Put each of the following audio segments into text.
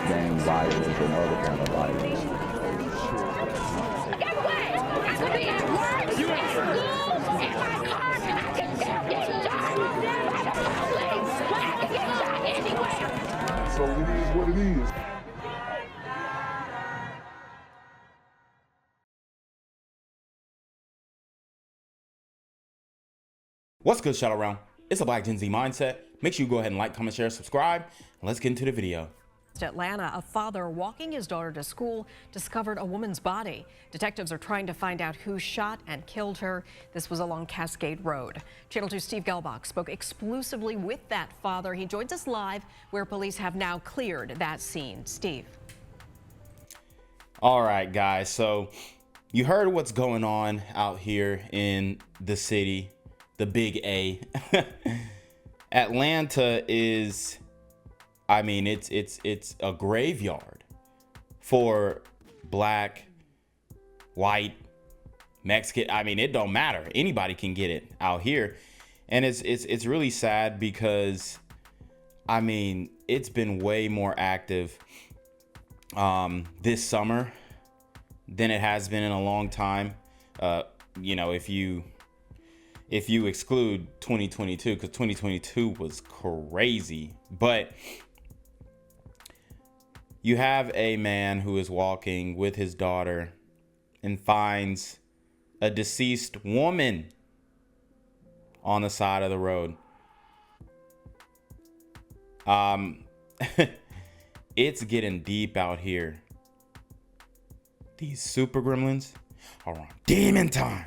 gang violence and other kind of violence. Get away! I could be at work, at school, in my car, and I can still get shot by the police, but I can get shot anywhere. So it is what it is. What's good, Shadow Realm? It's a Black Gen Z Mindset. Make sure you go ahead and like, comment, share, subscribe, and let's get into the video. Atlanta, a father walking his daughter to school discovered a woman's body. Detectives are trying to find out who shot and killed her. This was along Cascade Road. Channel 2 Steve Gelbach spoke exclusively with that father. He joins us live where police have now cleared that scene. Steve. All right, guys. So you heard what's going on out here in the city, the big A. Atlanta is, I mean, it's a graveyard for black, white, Mexican. I mean, it don't matter. Anybody can get it out here. And it's really sad because, I mean, it's been way more active this summer than it has been in a long time. You know, if you exclude 2022, because 2022 was crazy. But you have a man who is walking with his daughter and finds a deceased woman on the side of the road. It's getting deep out here. These Super Gremlins are on demon time.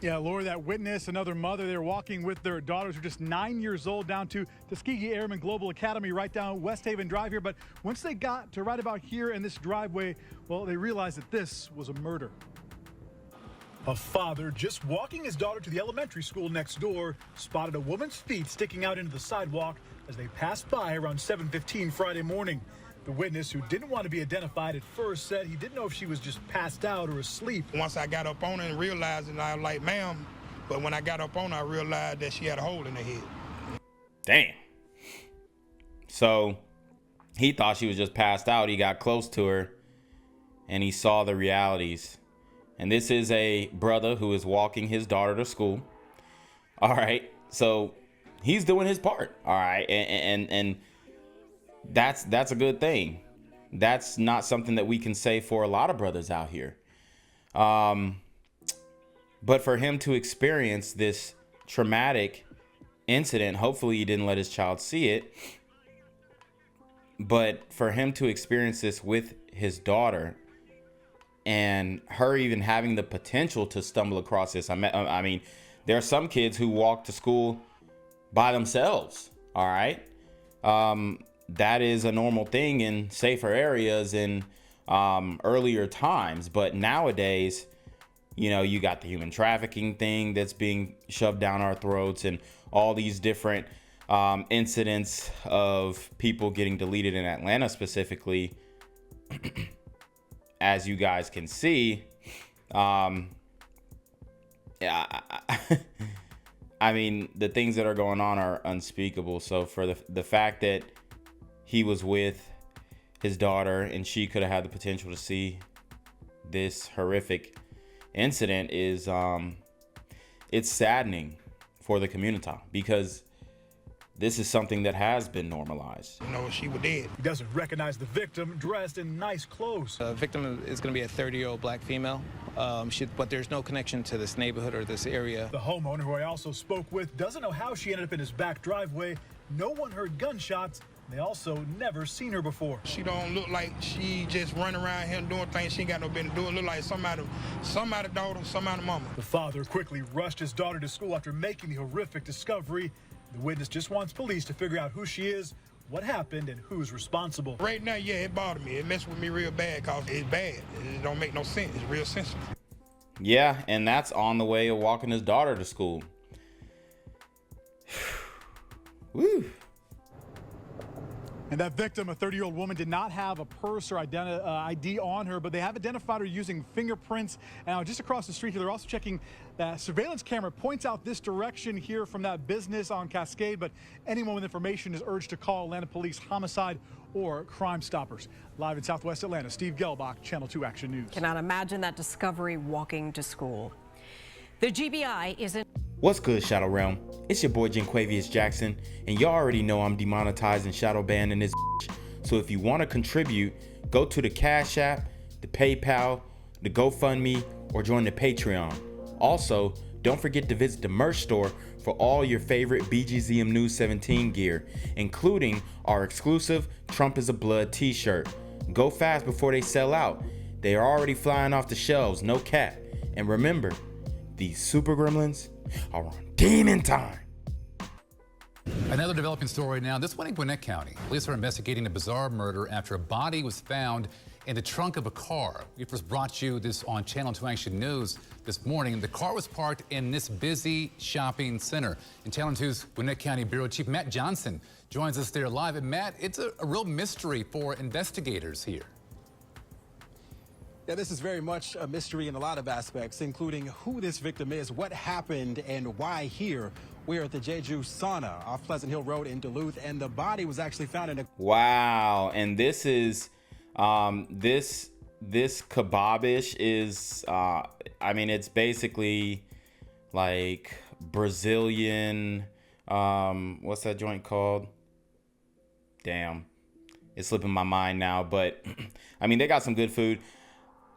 Yeah, Laura, that witness, another mother, they're walking with their daughters who are just 9 years old down to Tuskegee Airmen Global Academy right down West Haven Drive here. But once they got to right about here in this driveway, well, they realized that this was a murder. A father just walking his daughter to the elementary school next door spotted a woman's feet sticking out into the sidewalk as they passed by around 7:15 Friday morning. The witness, who didn't want to be identified at first, said he didn't know if she was just passed out or asleep. Once I got up on her and realized it, I was like, ma'am. But when I got up on her, I realized that she had a hole in her head. Damn. So he thought she was just passed out. He got close to her and he saw the realities. And this is a brother who is walking his daughter to school. All right. So he's doing his part. All right. And that's a good thing. That's not something that we can say for a lot of brothers out here. But for him to experience this traumatic incident, hopefully he didn't let his child see it. But for him to experience this with his daughter and her even having the potential to stumble across this. I mean, there are some kids who walk to school by themselves. All right. That is a normal thing in safer areas in earlier times. But nowadays, you know, you got the human trafficking thing that's being shoved down our throats and all these different incidents of people getting deleted in Atlanta specifically. As you guys can see, yeah, I mean, the things that are going on are unspeakable. So for the fact that he was with his daughter and she could have had the potential to see this horrific incident is it's saddening for the community because this is something that has been normalized. You know, she was dead. He doesn't recognize the victim, dressed in nice clothes. The victim is going to be a 30-year-old black female, but there's no connection to this neighborhood or this area. The homeowner, who I also spoke with, doesn't know how she ended up in his back driveway. No one heard gunshots. They also never seen her before. She don't look like she just run around here doing things she ain't got no business doing. Look like somebody daughter, somebody mama. The father quickly rushed his daughter to school after making the horrific discovery. The witness just wants police to figure out who she is, what happened, and who's responsible. Right now, yeah, it bothered me. It messed with me real bad because it's bad. It don't make no sense. It's real sensitive. Yeah, and that's on the way of walking his daughter to school. Woo. And that victim, a 30-year-old woman, did not have a purse or ID on her, but they have identified her using fingerprints. Now, just across the street here, they're also checking that surveillance camera points out this direction here from that business on Cascade, but anyone with information is urged to call Atlanta Police Homicide or Crime Stoppers. Live in Southwest Atlanta, Steve Gelbach, Channel 2 Action News. Cannot imagine that discovery walking to school. The GBI is in... What's good, Shadow Realm? It's your boy Jenquavius Jackson, and y'all already know I'm demonetized and shadow banned in this bitch. So if you want to contribute, go to the Cash App, the PayPal, the GoFundMe, or join the Patreon. Also, don't forget to visit the merch store for all your favorite BGZM News 17 gear, including our exclusive Trump is a Blood t-shirt. Go fast before they sell out. They are already flying off the shelves, no cap. And remember, these Super Gremlins are on demon time. Another developing story now. This one in Gwinnett County. Police are investigating a bizarre murder after a body was found in the trunk of a car. We first brought you this on Channel 2 Action News this morning. The car was parked in this busy shopping center. And Channel 2's Gwinnett County Bureau Chief Matt Johnson joins us there live. And Matt, it's a real mystery for investigators here. Yeah, this is very much a mystery in a lot of aspects, including who this victim is, what happened, and why here. We're at the Jeju Sauna off Pleasant Hill Road in Duluth, and the body was actually found in a... Wow, and this is, this kebabish is, I mean, it's basically like Brazilian, what's that joint called? Damn, it's slipping my mind now, but I mean, they got some good food.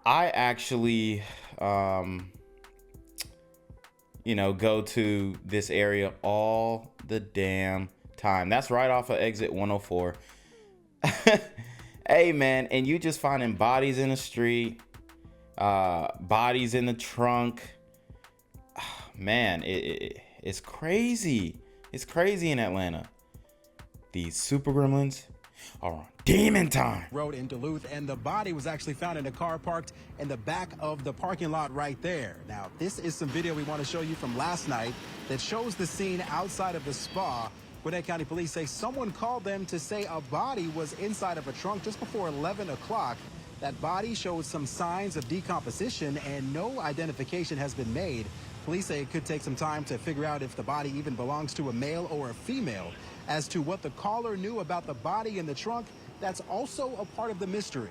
I actually, you know, go to this area all the damn time. That's right off of exit 104. Hey, man, and you just finding bodies in the street, bodies in the trunk. Man, it's crazy. It's crazy in Atlanta. These Super Gremlins are on demon time. Road in Duluth, and the body was actually found in a car parked in the back of the parking lot right there. Now, this is some video we want to show you from last night that shows the scene outside of the spa. Gwinnett County Police say someone called them to say a body was inside of a trunk just before 11 o'clock. That body showed some signs of decomposition and no identification has been made. Police say it could take some time to figure out if the body even belongs to a male or a female. As to what the caller knew about the body in the trunk, that's also a part of the mystery.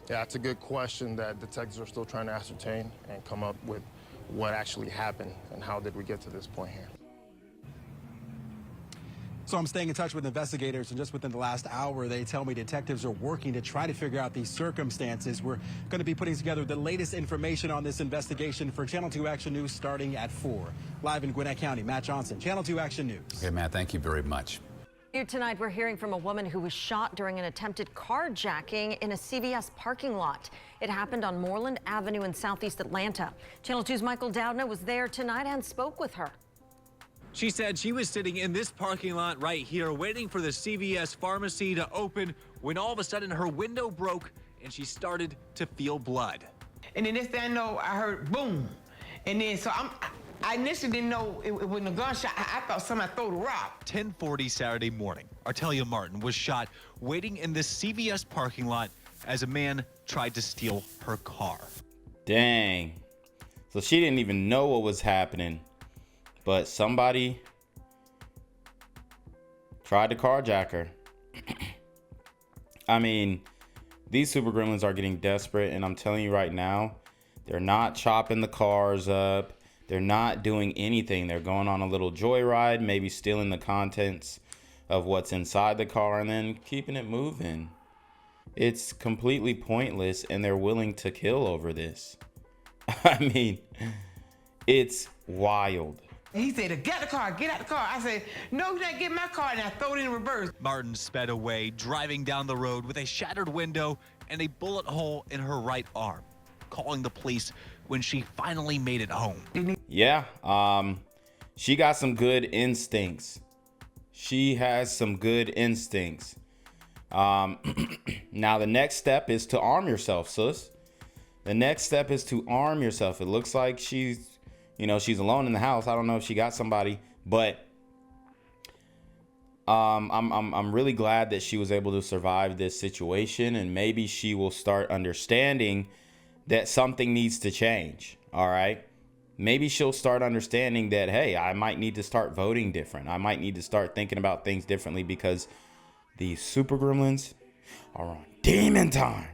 Yeah, it's a good question that detectives are still trying to ascertain and come up with what actually happened and how did we get to this point here. So I'm staying in touch with investigators, and just within the last hour, they tell me detectives are working to try to figure out these circumstances. We're going to be putting together the latest information on this investigation for Channel 2 Action News starting at 4. Live in Gwinnett County, Matt Johnson, Channel 2 Action News. Okay, Matt, thank you very much. Here tonight, we're hearing from a woman who was shot during an attempted carjacking in a CVS parking lot. It happened on Moreland Avenue in Southeast Atlanta. Channel 2's Michael Doudna was there tonight and spoke with her. She said she was sitting in this parking lot right here waiting for the CVS pharmacy to open when all of a sudden her window broke and she started to feel blood. And then next thing I know, I heard boom. And then so I initially didn't know it wasn't a gunshot. I thought somebody threw a rock. 10:40 Saturday morning, Artelia Martin was shot waiting in this CVS parking lot as a man tried to steal her car. Dang. So she didn't even know what was happening. But somebody tried to carjack her. I mean, these Super Gremlins are getting desperate, and I'm telling you right now, they're not chopping the cars up. They're not doing anything. They're going on a little joyride, maybe stealing the contents of what's inside the car and then keeping it moving. It's completely pointless, and they're willing to kill over this. I mean, it's wild. He said, get out the car, get out the car. I said, no, you didn't get my car, and I threw it in reverse. Martin sped away, driving down the road with a shattered window and a bullet hole in her right arm, calling the police when she finally made it home. Yeah, she got some good instincts. She has some good instincts. Now the next step is to arm yourself, sis. The next step is to arm yourself. It looks like she's alone in the house. I don't know if she got somebody, but I'm really glad that she was able to survive this situation, and maybe she will start understanding that something needs to change. All right. Maybe she'll start understanding that, hey, I might need to start voting different. I might need to start thinking about things differently because these Super Gremlins are on demon time.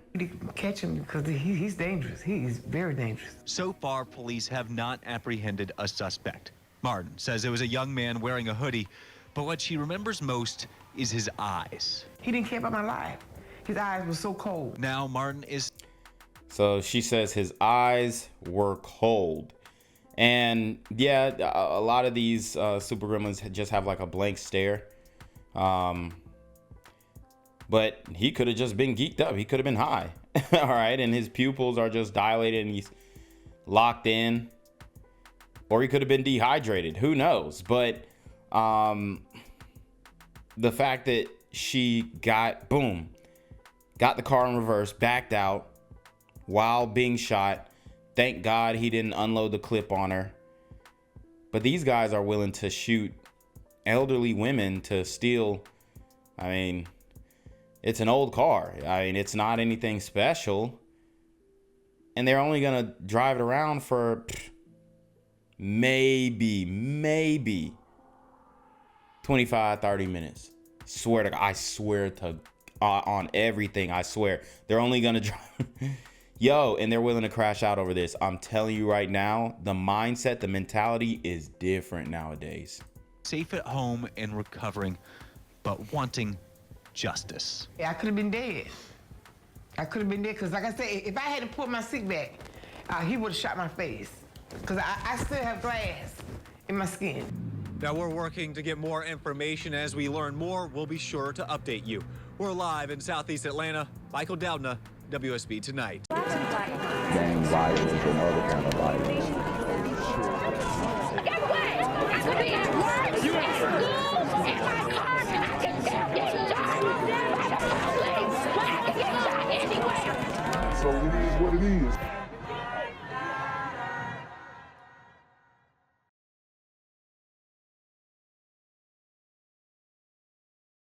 Catch him because he's dangerous. He's very dangerous. So far, police have not apprehended a suspect. Martin says it was a young man wearing a hoodie, but what she remembers most is his eyes. He didn't care about my life. His eyes were so cold. Now Martin is... So she says his eyes were cold. And yeah, a lot of these Super Gremlins just have like a blank stare. But he could have just been geeked up. He could have been high. All right. And his pupils are just dilated and he's locked in. Or he could have been dehydrated. Who knows? But the fact that she got the car in reverse, backed out while being shot. Thank God he didn't unload the clip on her. But these guys are willing to shoot elderly women to steal. I mean, it's an old car. I mean, it's not anything special. And they're only going to drive it around for maybe 25, 30 minutes. I swear to on everything. I swear. They're only going to drive. Yo, and they're willing to crash out over this. I'm telling you right now, the mindset, the mentality is different nowadays. Safe at home and recovering, but wanting justice. Yeah, I could have been dead. I could have been dead because, like I said, if I had to put my seat back, he would have shot my face because I still have glass in my skin. Now we're working to get more information. As we learn more, we'll be sure to update you. We're live in Southeast Atlanta. Michael Doudna, WSB Tonight. Gang violence and other kind of violence. Get away! I could be at work, at school, in my car, and I can still get shot by the police. I can get shot anywhere. So it is what it is.